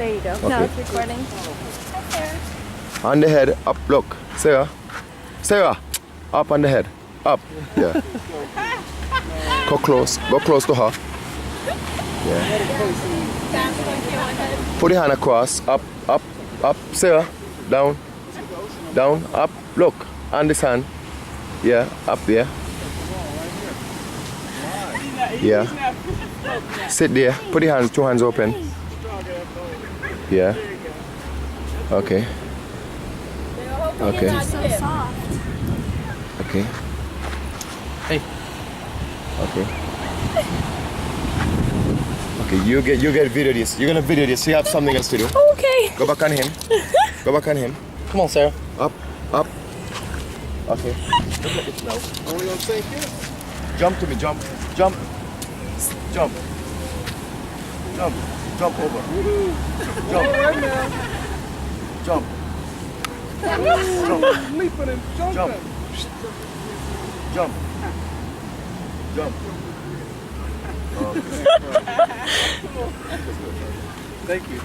There you go. Okay. Now it's recording. On the head, up, look. Sarah. Sarah. Up on the head. Up. Yeah. Go close. Go close to her. Yeah. Put your hand across. Up, up, up. Sarah. Down. Down. Up. Look. On this hand. Yeah. Up there. Yeah. Sit there. Put your hands, two hands open. Yeah. Okay. Okay. So soft. Okay. Hey. Okay. Okay, you get video this. You're gonna video this. You have something else to do. Okay. Go back on him. Go back on him. Come on, Sarah. Up, up. Okay. No. Only on safe here. Jump to me. Jump. Jump. Jump. Jump. Jump over. Jump. Jump. Jump. Leaping and Jump. jumping. Jump. Jump. Thank you.